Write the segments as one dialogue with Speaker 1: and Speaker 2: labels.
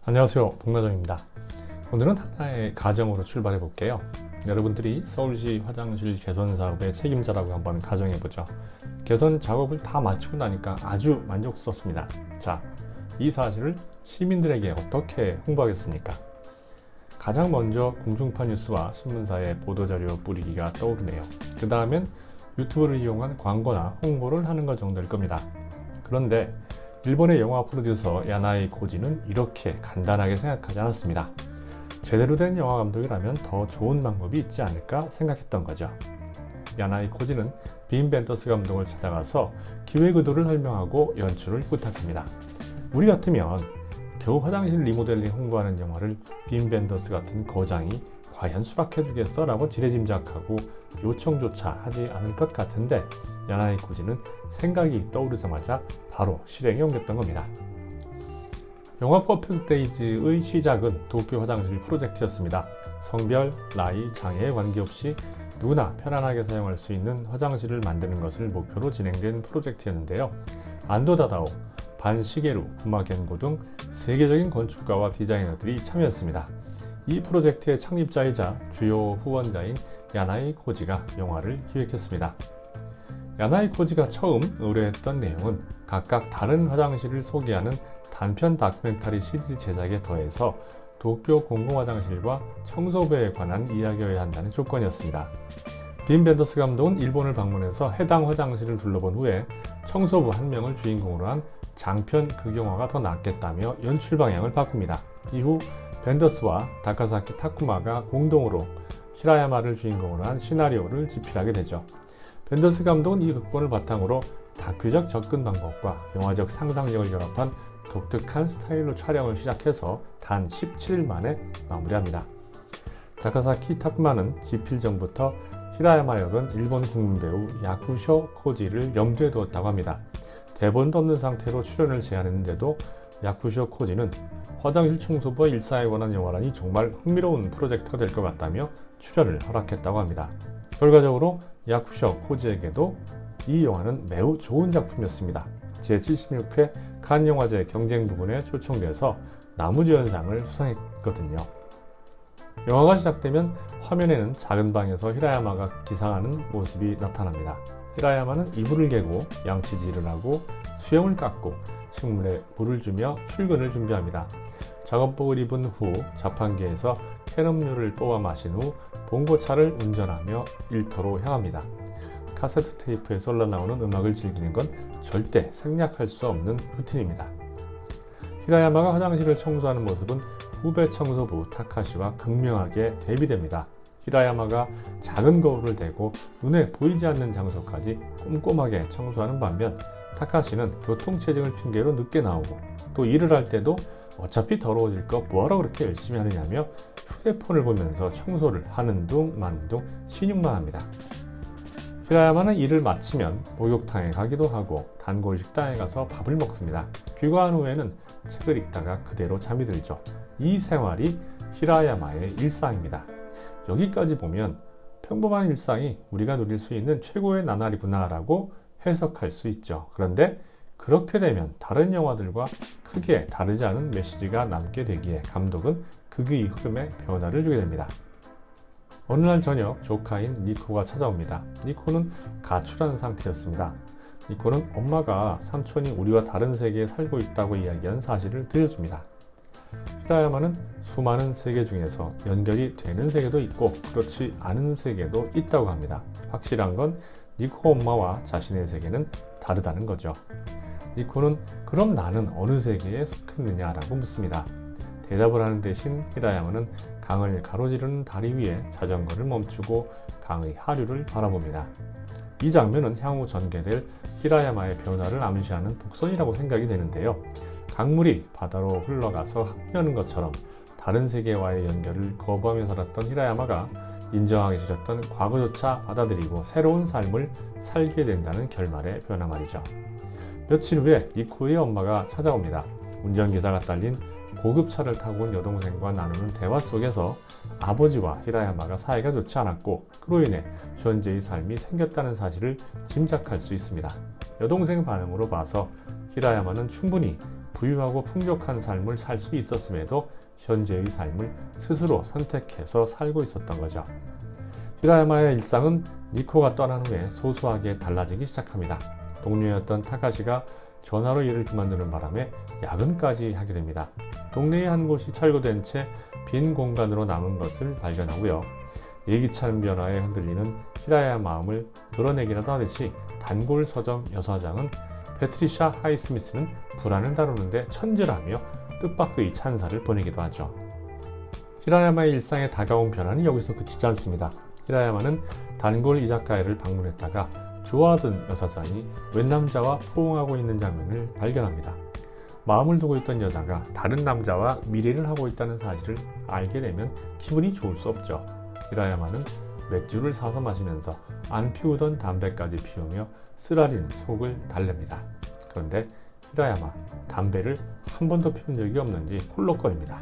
Speaker 1: 안녕하세요, 복나정입니다. 오늘은 하나의 가정으로 출발해 볼게요. 여러분들이 서울시 화장실 개선 사업의 책임자라고 한번 가정해 보죠. 개선 작업을 다 마치고 나니까 아주 만족스럽습니다. 자, 이 사실을 시민들에게 어떻게 홍보하겠습니까? 가장 먼저 공중파 뉴스와 신문사에 보도자료 뿌리기가 떠오르네요. 그 다음엔 유튜브를 이용한 광고나 홍보를 하는 것 정도일 겁니다. 그런데 일본의 영화 프로듀서 야나이 코지는 이렇게 간단하게 생각하지 않았습니다. 제대로 된 영화 감독이라면 더 좋은 방법이 있지 않을까 생각했던 거죠. 야나이 코지는 빔 벤더스 감독을 찾아가서 기획 의도를 설명하고 연출을 부탁합니다. 우리 같으면 겨우 화장실 리모델링 홍보하는 영화를 빔 벤더스 같은 거장이 과연 수락해주겠어? 라고 지레짐작하고 요청조차 하지 않을 것 같은데 야나이 코지는 생각이 떠오르자마자 바로 실행에 옮겼던 겁니다. 영화 퍼펙트 데이즈의 시작은 도쿄 화장실 프로젝트였습니다. 성별, 나이, 장애에 관계없이 누구나 편안하게 사용할 수 있는 화장실을 만드는 것을 목표로 진행된 프로젝트였는데요. 안도 다다오, 반 시게루, 구마 겐고 등 세계적인 건축가와 디자이너들이 참여했습니다. 이 프로젝트의 창립자이자 주요 후원자인 야나이 코지가 영화를 기획했습니다. 야나이 코지가 처음 의뢰했던 내용은 각각 다른 화장실을 소개하는 단편 다큐멘터리 시리즈 제작에 더해서 도쿄 공공화장실과 청소부에 관한 이야기여야 한다는 조건이었습니다. 빔 벤더스 감독은 일본을 방문해서 해당 화장실을 둘러본 후에 청소부 한 명을 주인공으로 한 장편 극영화가 더 낫겠다며 연출 방향을 바꿉니다. 이후 벤더스와 다카사키 타쿠마가 공동으로 히라야마를 주인공으로 한 시나리오를 집필하게 되죠. 벤더스 감독은 이 극본을 바탕으로 다큐적 접근 방법과 영화적 상상력을 결합한 독특한 스타일로 촬영을 시작해서 단 17일 만에 마무리합니다. 다카사키 타쿠마는 집필 전부터 히라야마 역은 일본 국민 배우 야쿠쇼 코지를 염두에 두었다고 합니다. 대본도 없는 상태로 출연을 제안했는데도 야쿠쇼 코지는 화장실 청소부와 일상에 관한 영화라니 정말 흥미로운 프로젝트가 될 것 같다며 출연을 허락했다고 합니다. 결과적으로 야쿠쇼 코지에게도 이 영화는 매우 좋은 작품이었습니다. 제76회 칸 영화제 경쟁 부분에 초청돼서 나무주연상을 수상했거든요. 영화가 시작되면 화면에는 작은 방에서 히라야마가 기상하는 모습이 나타납니다. 히라야마는 이불을 개고 양치질을 하고 수염을 깎고 식물에 물을 주며 출근을 준비합니다. 작업복을 입은 후 자판기에서 캔음료를 뽑아 마신 후 봉고차를 운전하며 일터로 향합니다. 카세트 테이프에서 흘러나오는 음악을 즐기는 건 절대 생략할 수 없는 루틴입니다. 히라야마가 화장실을 청소하는 모습은 후배 청소부 타카시와 극명하게 대비됩니다. 히라야마가 작은 거울을 대고 눈에 보이지 않는 장소까지 꼼꼼하게 청소하는 반면 타카시는 교통체증을 핑계로 늦게 나오고 또 일을 할 때도 어차피 더러워질 거 뭐하러 그렇게 열심히 하느냐며 휴대폰을 보면서 청소를 하는 둥 마는 둥 신용만 합니다. 히라야마는 일을 마치면 목욕탕에 가기도 하고 단골 식당에 가서 밥을 먹습니다. 귀가한 후에는 책을 읽다가 그대로 잠이 들죠. 이 생활이 히라야마의 일상입니다. 여기까지 보면 평범한 일상이 우리가 누릴 수 있는 최고의 나날이구나라고 해석할 수 있죠. 그런데 그렇게 되면 다른 영화들과 크게 다르지 않은 메시지가 남게 되기에 감독은 극의 흐름에 변화를 주게 됩니다. 어느 날 저녁 조카인 니코가 찾아옵니다. 니코는 가출한 상태였습니다. 니코는 엄마가 삼촌이 우리와 다른 세계에 살고 있다고 이야기한 사실을 들려줍니다. 히라야마는 수많은 세계 중에서 연결이 되는 세계도 있고 그렇지 않은 세계도 있다고 합니다. 확실한 건 니코 엄마와 자신의 세계는 다르다는 거죠. 니코는 그럼 나는 어느 세계에 속했느냐라고 묻습니다. 대답을 하는 대신 히라야마는 강을 가로지르는 다리 위에 자전거를 멈추고 강의 하류를 바라봅니다. 이 장면은 향후 전개될 히라야마의 변화를 암시하는 복선이라고 생각이 되는데요. 강물이 바다로 흘러가서 합류하는 것처럼 다른 세계와의 연결을 거부하며 살았던 히라야마가 인정하기 싫었던 과거조차 받아들이고 새로운 삶을 살게 된다는 결말의 변화 말이죠. 며칠 후에 니코의 엄마가 찾아옵니다. 운전기사가 딸린 고급차를 타고 온 여동생과 나누는 대화 속에서 아버지와 히라야마가 사이가 좋지 않았고 그로 인해 현재의 삶이 생겼다는 사실을 짐작할 수 있습니다. 여동생 반응으로 봐서 히라야마는 충분히 부유하고 풍족한 삶을 살 수 있었음에도 현재의 삶을 스스로 선택해서 살고 있었던 거죠. 히라야마의 일상은 니코가 떠난 후에 소소하게 달라지기 시작합니다. 동료였던 타카시가 전화로 일을 그만두는 바람에 야근까지 하게 됩니다. 동네의 한 곳이 철거된 채 빈 공간으로 남은 것을 발견하고요. 예기치 변화에 흔들리는 히라야의 마음을 드러내기라도 하듯이 단골 서점 여사장은 패트리샤 하이스미스는 불안을 다루는데 천재라며 뜻밖의 찬사를 보내기도 하죠. 히라야마의 일상에 다가온 변화는 여기서 그치지 않습니다. 히라야마는 단골 이자카야를 방문했다가 좋아하던 여사장이 웬 남자와 포옹하고 있는 장면을 발견합니다. 마음을 두고 있던 여자가 다른 남자와 미래를 하고 있다는 사실을 알게 되면 기분이 좋을 수 없죠. 히라야마는 맥주를 사서 마시면서 안 피우던 담배까지 피우며 쓰라린 속을 달랩니다. 그런데 히라야마, 담배를 한 번도 피운 적이 없는지 콜록거립니다.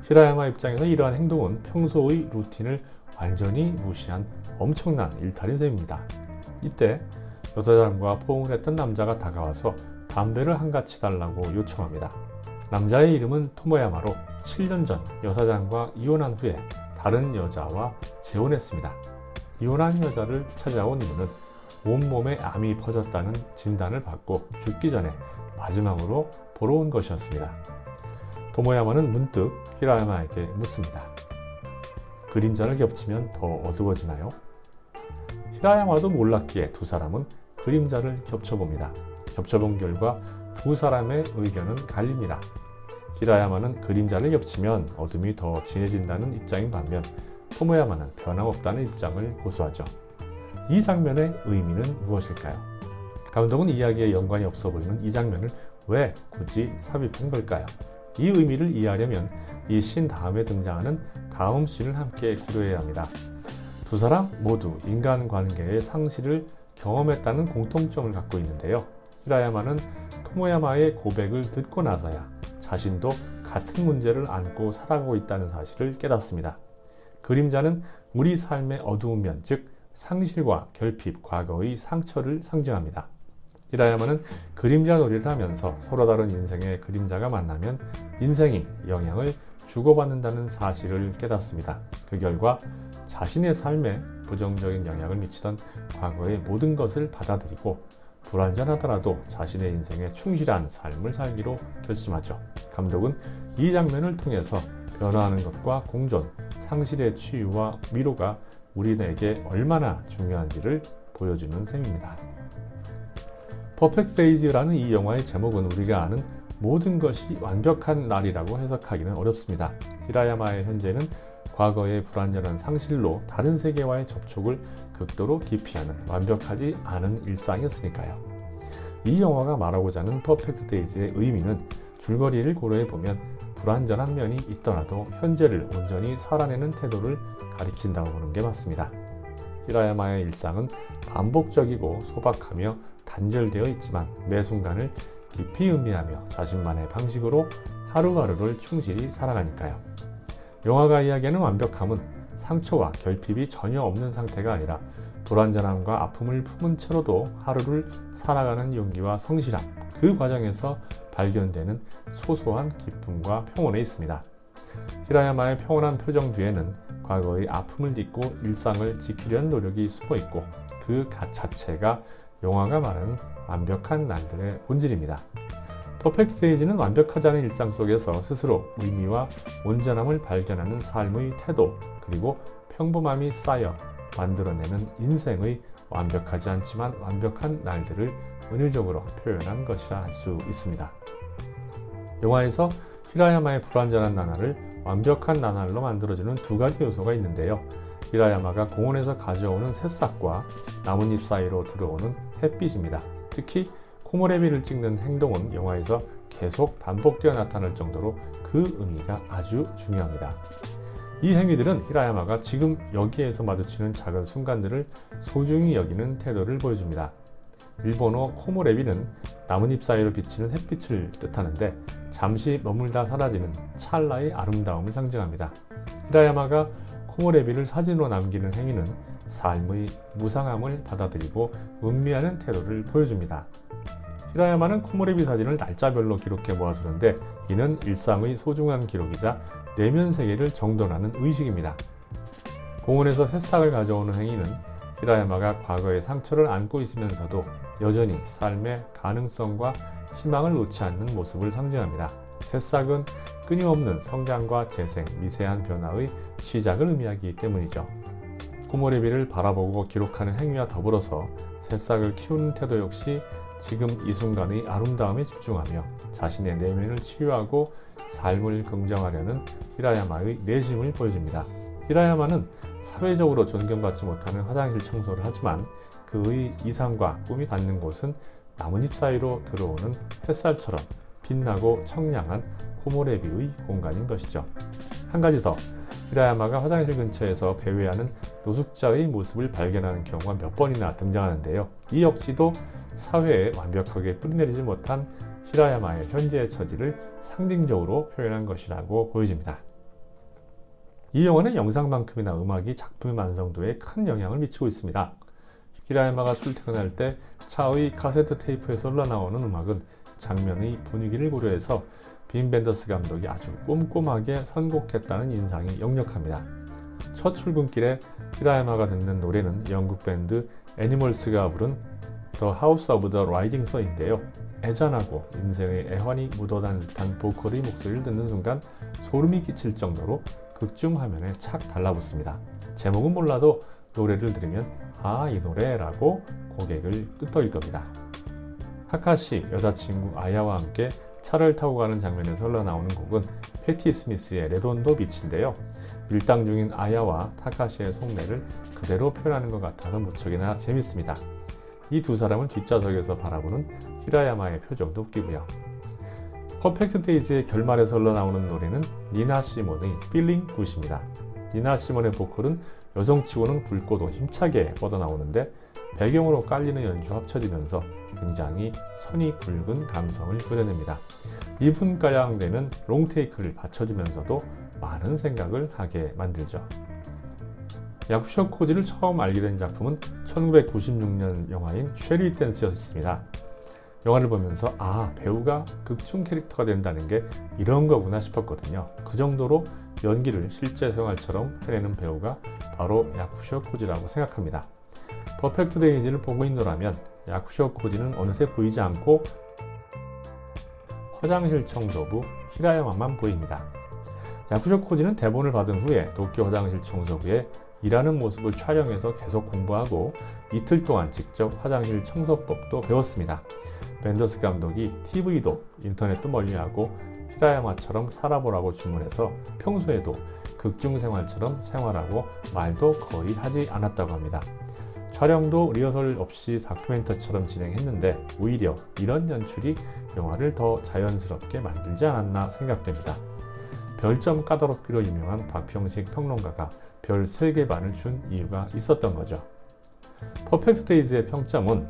Speaker 1: 히라야마 입장에서 이러한 행동은 평소의 루틴을 완전히 무시한 엄청난 일탈인 셈입니다. 이때 여사장과 포옹을 했던 남자가 다가와서 담배를 한 가치 달라고 요청합니다. 남자의 이름은 토모야마로 7년 전 여사장과 이혼한 후에 다른 여자와 재혼했습니다. 이혼한 여자를 찾아온 이유는 온몸에 암이 퍼졌다는 진단을 받고 죽기 전에 마지막으로 보러 온 것이었습니다. 토모야마는 문득 히라야마에게 묻습니다. 그림자를 겹치면 더 어두워지나요? 히라야마도 몰랐기에 두 사람은 그림자를 겹쳐봅니다. 겹쳐본 결과 두 사람의 의견은 갈립니다. 히라야마는 그림자를 겹치면 어둠이 더 진해진다는 입장인 반면 토모야마는 변함없다는 입장을 고수하죠. 이 장면의 의미는 무엇일까요? 감독은 이야기에 연관이 없어 보이는 이 장면을 왜 굳이 삽입한 걸까요? 이 의미를 이해하려면 이 씬 다음에 등장하는 다음 씬을 함께 고려해야 합니다. 두 사람 모두 인간관계의 상실을 경험했다는 공통점을 갖고 있는데요. 히라야마는 토모야마의 고백을 듣고 나서야 자신도 같은 문제를 안고 살아가고 있다는 사실을 깨닫습니다. 그림자는 우리 삶의 어두운 면, 즉 상실과 결핍, 과거의 상처를 상징합니다. 히라야마는 그림자 놀이를 하면서 서로 다른 인생의 그림자가 만나면 인생이 영향을 주고받는다는 사실을 깨닫습니다. 그 결과 자신의 삶에 부정적인 영향을 미치던 과거의 모든 것을 받아들이고 불완전하더라도 자신의 인생에 충실한 삶을 살기로 결심하죠. 감독은 이 장면을 통해서 변화하는 것과 공존, 상실의 치유와 위로가 우리에게 얼마나 중요한지를 보여주는 셈입니다. 퍼펙트 데이즈라는 이 영화의 제목은 우리가 아는 모든 것이 완벽한 날이라고 해석하기는 어렵습니다. 히라야마의 현재는 과거의 불완전한 상실로 다른 세계와의 접촉을 극도로 기피하는 완벽하지 않은 일상이었으니까요. 이 영화가 말하고자 하는 퍼펙트 데이즈의 의미는 줄거리를 고려해보면 불완전한 면이 있더라도 현재를 온전히 살아내는 태도를 가리킨다고 보는 게 맞습니다. 히라야마의 일상은 반복적이고 소박하며 단절되어 있지만 매 순간을 깊이 음미하며 자신만의 방식으로 하루하루를 충실히 살아가니까요. 영화가 이야기하는 완벽함은 상처와 결핍이 전혀 없는 상태가 아니라 불완전함과 아픔을 품은 채로도 하루를 살아가는 용기와 성실함, 그 과정에서 발견되는 소소한 기쁨과 평온에 있습니다. 히라야마의 평온한 표정 뒤에는 과거의 아픔을 딛고 일상을 지키려는 노력이 숨어 있고 그 자체가 영화가 말하는 완벽한 날들의 본질입니다. 퍼펙트 데이즈는 완벽하지 않은 일상 속에서 스스로 의미와 온전함을 발견하는 삶의 태도, 그리고 평범함이 쌓여 만들어내는 인생의 완벽하지 않지만 완벽한 날들을 은유적으로 표현한 것이라 할 수 있습니다. 영화에서 히라야마의 불완전한 나날을 완벽한 나날로 만들어주는 두 가지 요소가 있는데요. 히라야마가 공원에서 가져오는 새싹과 나뭇잎 사이로 들어오는 햇빛입니다. 특히 코모레비를 찍는 행동은 영화에서 계속 반복되어 나타날 정도로 그 의미가 아주 중요합니다. 이 행위들은 히라야마가 지금 여기에서 마주치는 작은 순간들을 소중히 여기는 태도를 보여줍니다. 일본어 코모레비는 나뭇잎 사이로 비치는 햇빛을 뜻하는데 잠시 머물다 사라지는 찰나의 아름다움을 상징합니다. 히라야마가 코모레비를 사진으로 남기는 행위는 삶의 무상함을 받아들이고 음미하는 태도를 보여줍니다. 히라야마는 코모레비 사진을 날짜별로 기록해 모아두는데 이는 일상의 소중한 기록이자 내면 세계를 정돈하는 의식입니다. 공원에서 새싹을 가져오는 행위는 히라야마가 과거의 상처를 안고 있으면서도 여전히 삶의 가능성과 희망을 놓지 않는 모습을 상징합니다. 새싹은 끊임없는 성장과 재생, 미세한 변화의 시작을 의미하기 때문이죠. 코모레비를 바라보고 기록하는 행위와 더불어서 새싹을 키우는 태도 역시 지금 이 순간의 아름다움에 집중하며 자신의 내면을 치유하고 삶을 긍정하려는 히라야마의 내심을 보여줍니다. 히라야마는 사회적으로 존경받지 못하는 화장실 청소를 하지만 그의 이상과 꿈이 닿는 곳은 나뭇잎 사이로 들어오는 햇살처럼 빛나고 청량한 코모레비의 공간인 것이죠. 한 가지 더, 히라야마가 화장실 근처에서 배회하는 노숙자의 모습을 발견하는 경우가 몇 번이나 등장하는데요. 이 역시도 사회에 완벽하게 뿌리내리지 못한 히라야마의 현재의 처지를 상징적으로 표현한 것이라고 보여집니다. 이 영화는 영상만큼이나 음악이 작품의 완성도에 큰 영향을 미치고 있습니다. 히라야마가 출퇴근할 때 차의 카세트 테이프에서 흘러나오는 음악은 장면의 분위기를 고려해서 빔 벤더스 감독이 아주 꼼꼼하게 선곡했다는 인상이 역력합니다. 첫 출근길에 히라야마가 듣는 노래는 영국 밴드 애니멀스가 부른 The House of the Rising Sun인데요. 애잔하고 인생의 애환이 묻어난 듯한 보컬의 목소리를 듣는 순간 소름이 끼칠 정도로 극중 화면에 착 달라붙습니다. 제목은 몰라도 노래를 들으면 아, 이 노래라고 고개를 끄덕일 겁니다. 타카시 여자친구 아야와 함께 차를 타고 가는 장면에서 흘러나오는 곡은 패티 스미스의 레드 온 더 비치인데요. 밀당 중인 아야와 타카시의 속내를 그대로 표현하는 것 같아서 무척이나 재밌습니다. 이 두 사람은 뒷좌석에서 바라보는 히라야마의 표정도 웃기고요. 퍼펙트 데이즈의 결말에서 흘러나오는 노래는 니나 시몬의 Feeling Good입니다. 니나 시몬의 보컬은 여성치고는 굵고도 힘차게 뻗어나오는데 배경으로 깔리는 연주와 합쳐지면서 굉장히 선이 굵은 감성을 그려냅니다. 2분가량 되는 롱테이크를 받쳐주면서도 많은 생각을 하게 만들죠. 야쿠쇼 코지를 처음 알게 된 작품은 1996년 영화인 쉐리 댄스였습니다. 영화를 보면서 아, 배우가 극중 캐릭터가 된다는 게 이런 거구나 싶었거든요. 그 정도로 연기를 실제 생활처럼 해내는 배우가 바로 야쿠쇼 코지라고 생각합니다. 퍼펙트 데이즈를 보고 있노라면 야쿠쇼 코지는 어느새 보이지 않고 화장실 청소부 히라야마만 보입니다. 야쿠쇼 코지는 대본을 받은 후에 도쿄 화장실 청소부에 일하는 모습을 촬영해서 계속 공부하고 이틀 동안 직접 화장실 청소법도 배웠습니다. 벤더스 감독이 TV도 인터넷도 멀리하고 히라야마처럼 살아보라고 주문해서 평소에도 극중 생활처럼 생활하고 말도 거의 하지 않았다고 합니다. 촬영도 리허설 없이 다큐멘터처럼 진행했는데 오히려 이런 연출이 영화를 더 자연스럽게 만들지 않았나 생각됩니다. 별점 까다롭기로 유명한 박평식 평론가가 별 3개 반을 준 이유가 있었던 거죠. 퍼펙트 데이즈의 평점은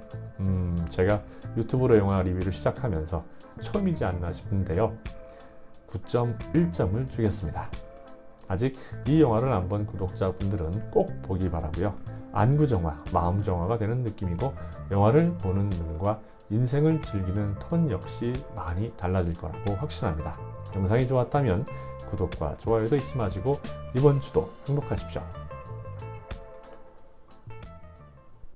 Speaker 1: 제가 유튜브로 영화 리뷰를 시작하면서 처음이지 않나 싶은데요. 9.1점을 주겠습니다. 아직 이 영화를 안 본 구독자분들은 꼭 보기 바라고요. 안구정화, 마음정화가 되는 느낌이고 영화를 보는 눈과 인생을 즐기는 톤 역시 많이 달라질 거라고 확신합니다. 영상이 좋았다면 구독과 좋아요도 잊지 마시고 이번 주도 행복하십시오.